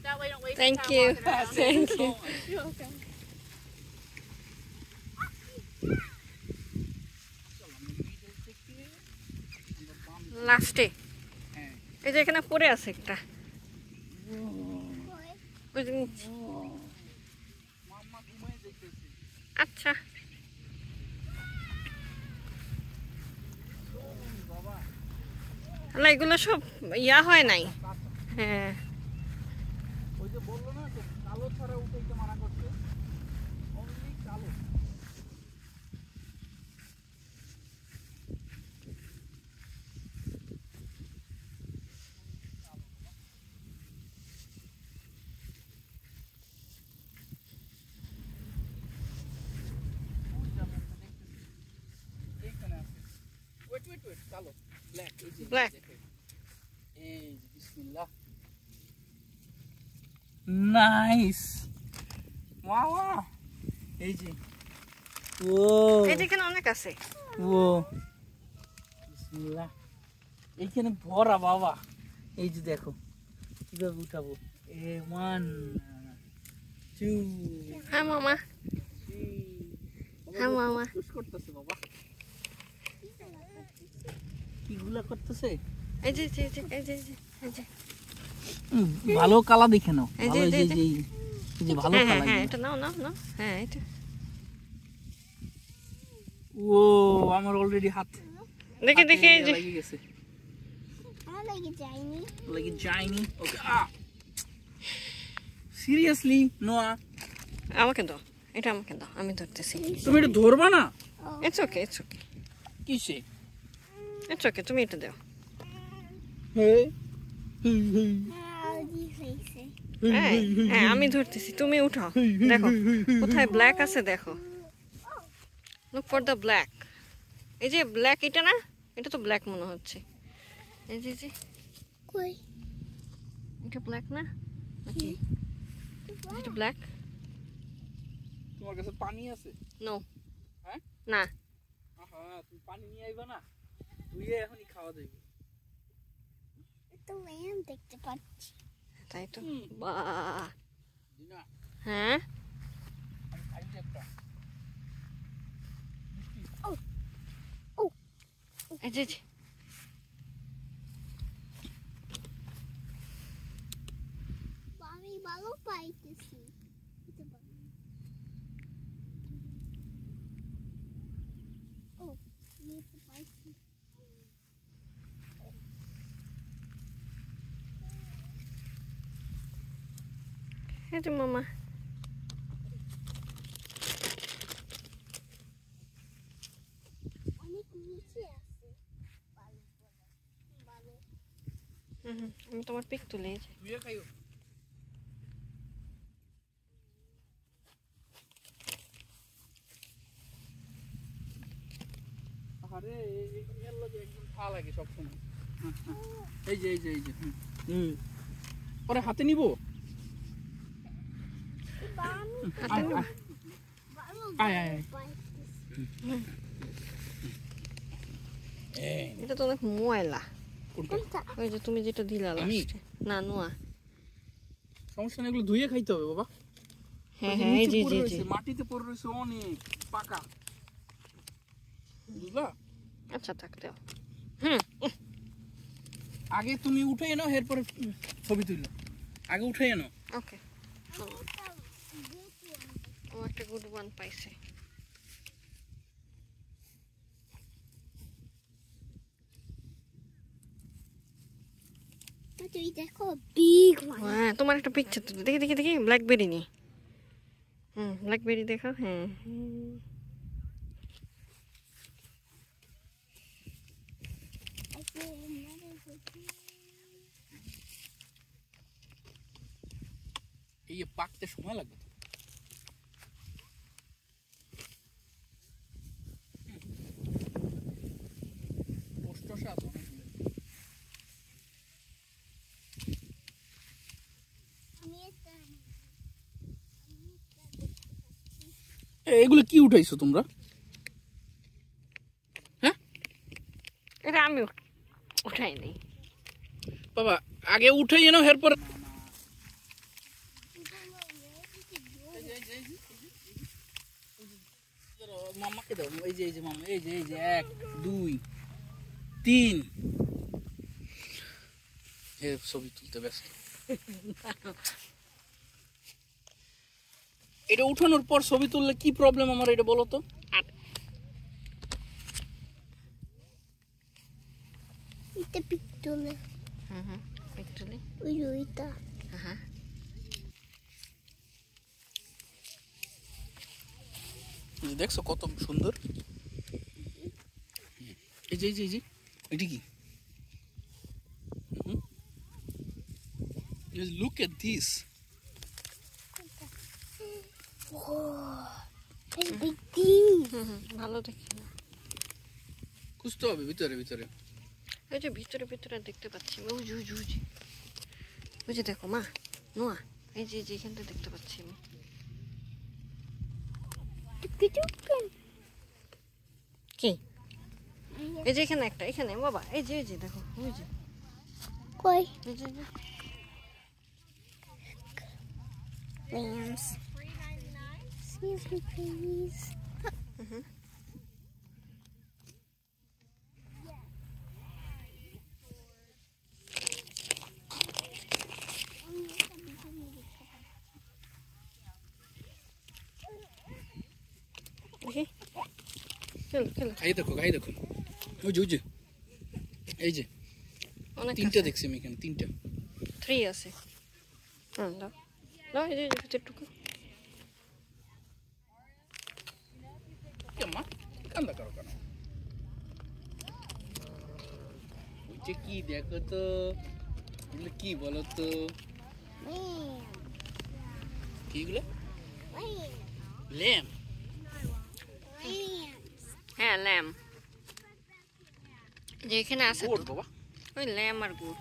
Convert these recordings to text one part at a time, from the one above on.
That way don't waste Thank time you. walking around. Thank you. You're welcome. লাস্টে এই যে এখানে পড়ে আছে একটা ওই যে নিচে। আচ্ছা না এগুলো সব ইয়া হয় নাই। হ্যাঁ ওই যে বললো না তো কালো ছাড়া উঠাইতে মানা করছে অনলি কালো Wait, কালো ব্ল্যাক এই যে Black. এই যে বিসমিল্লাহ নাইস ওয়াও এই যে ও এই যে এখানে অনেক আছে। ও বিসমিল্লাহ এইখানে ভরা বাবা এই যে দেখো কিভাবে উঠাবো 1 2 হ্যাঁ মামা 3 হ্যাঁ মামা পুশ করতেছে বাবা কিগুলা করতেছে এই যে এই যে এই যে এই যে ভালো কালা দেখে নাও এই যে, ভালো এই এই যে, যে এই যে ভালো হ্যাঁ কালা হ্যাঁ এটা নাও নাও নাও হ্যাঁ এটা ও আমার অলরেডি হাত দেখে দেখে এই যে লেগে গেছে আমার লাগে যায়নি ওকে সিরিয়াসলি নোয়া আমাকে দাও এটা আমাকে দাও আমি ধরতেছি তুমি এটা ধরবা না ইটস ওকে কিসে ইটস ওকে তুমি এটা দাও হে হ্যাঁ হ্যাঁ আমি ধরতেছি তুমি উঠাও দেখো কোথায় ব্ল্যাক আছে দেখো লুক ফর দ্য ব্ল্যাক এই যে ব্ল্যাক এটা না এটা তো ব্ল্যাক মনে হচ্ছে এই যে কই এটা ব্ল্যাক না নাকি এটা ব্ল্যাক তোমার কাছে পানি আছে নো হ্যাঁ না আহা তুমি পানি নিয়ে আইবা না ধুইয়ে এখনই খাওয়া দেবে তো ল্যাম দেখতে পাচ্ছি তাই তো বাহ দিনা হ্যাঁ আমি খাইছি একটা এই যে আমি ভালো পাইতেছি ও আমি তো পাইছি এই যে মামা অনেক নিচে আছে ভালো আমি তোমার পিক তুলে এই যে ধুইয়ে খাইও আরে এর লগে একদম খা লাগে সব সময় এই যে পরে হাতে নিব হাতে নিও। আয় এটা তো অনেক ময়লা কোনটা ওই যে তুমি যেটা দিলা আমি? লাস্টে না নোয়া সমস্যা নেই এগুলো ধুইয়ে খাইতে হবে বাবা হ্যাঁ ওই যে হ্যাঁ এই নিচে যে পড়ে যে রয়েছে, মাটিতে পড়ে রয়েছে অনেক পাকা বুঝলা আচ্ছা থাক দাও আগে তুমি উঠে এনো এরপরে ছবি তুলো আগে উঠে এনো ওকে ও একটা গুড ওয়ান পাইছে তুই দেখো বিগ ওয়ান হ্যাঁ তোমার একটা পিকচার তুলে দেখি ব্ল্যাকবেরি নি ব্ল্যাকবেরি দেখো হ্যাঁ এই পাকতে সময় লাগবে তো কষ্টসা আছে অনেকগুলো। এগুলো কি উঠাইছো তোমরা হ্যাঁ এটা আমি উঠাই নেই বাবা আগে উঠাই এনো এরপর মামাকে দাও, এই যে মামা, এই যে 1 2 3 এর ছবি তুলতে ব্যস্ত। এটা উঠানোর পর ছবি তুললে কি প্রবলেম আমার, এটা বলো তো। Ita pictule. Actually. Uyuita. দেখছো কত সুন্দর। এই যে এটা কি? Look at this. Oh, it's big thing. ভালো দেখি না। খুঁজতে হবে ভিতরে ভিতরে। ওই যে ভিতরে দেখতে পাচ্ছি। ওই যে দেখো মা, নোয়া, এই যে এখানটা দেখতে পাচ্ছি আমি। কি? এই যে এখানে একটা, এখানে বাবা, এই যে দেখো, ওই যে। Koi. এই যে Lambs. Excuse me, please. দেখি, খেলো। খাই দেখো। ওই যে এই যে অনেক তিনটা দেখছি আমি এখানে, তিনটা। 3 আছে। দাও এই যে ভিতরটুকু। মা কান্দা করো কেন? ওই যে কি দেখো তো, এগুলো কি বলো তো? Lamb. কি এগুলো? Lamb. ল্যাম। Lambs. হ্যাঁ, ল্যাম। যে এখানে আছে গোট তো, বাবা। ওই ল্যাম আর good.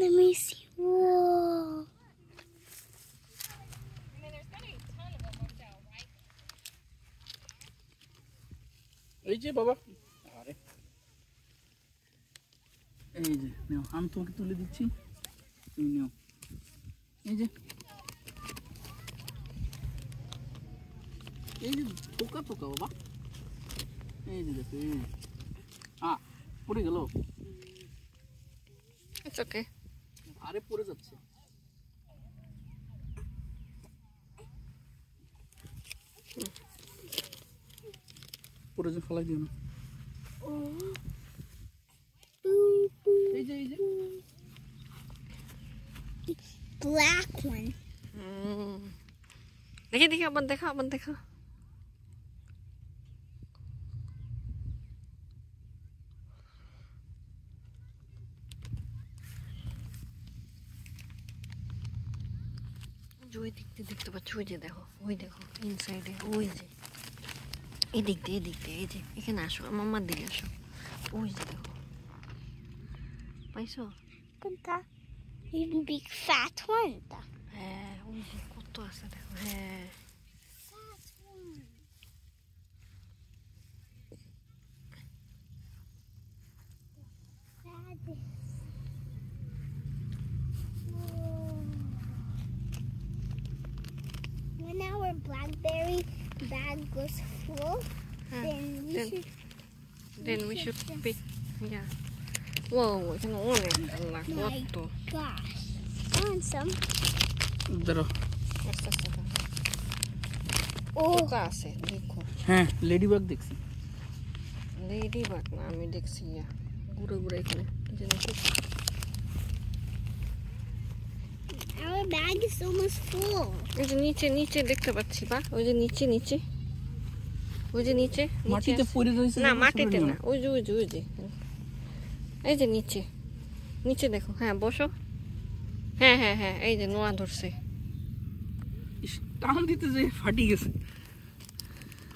Let me see. Whoa. এই যে বাবা, আরে এই যে নাও, আমি তোমাকে তুলে দিচ্ছি, তুমি নাও। এই যে পোকা বাবা, এই যে দেখো, এই পড়ে গেল। It's okay. আরে পড়ে যাচ্ছে। পড়ে যে ফলাই দিও না। এই যে Black one. দেখি আবার দেখো। ওই দিক দিয়ে দেখতে পাচ্ছ, ওই যে দেখো, ইনসাইডে, ওই যে এই দিক দিয়ে, এই যে এখানে আসো, আমার দিকে আসো, ওই যে দেখো, পাইছো? Kunta. Even big fat one. হ্যাঁ, ওই যে কত আছে দেখো। হ্যাঁ, Fat one. When our blackberry bag goes full, then we should pick. Yeah. Whoa, এখানে অনেক আল্লাহ, কত। gosh. I want some. দাঁড়াও। আস্তে দাও। Oh, পোকা আছে দেখো। হ্যাঁ, লেডিবাগ দেখছি। লেডি বাগ না, আমি দেখছি ঘুরে এখানে, এই যে দেখো। our bag is almost full. এই যে নিচে দেখতে পাচ্ছি বা, ওই যে নিচে ওই যে নিচে মাটিতে আছে। পড়ে রয়েছে না, মাটিতে না, ওই যে এই যে নিচে দেখো। হ্যাঁ, বসো। হ্যাঁ, এই যে নোয়া ধরছে। টান দিতে যে ফাটি গেছে।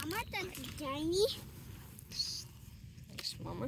I'm not that tiny. মামা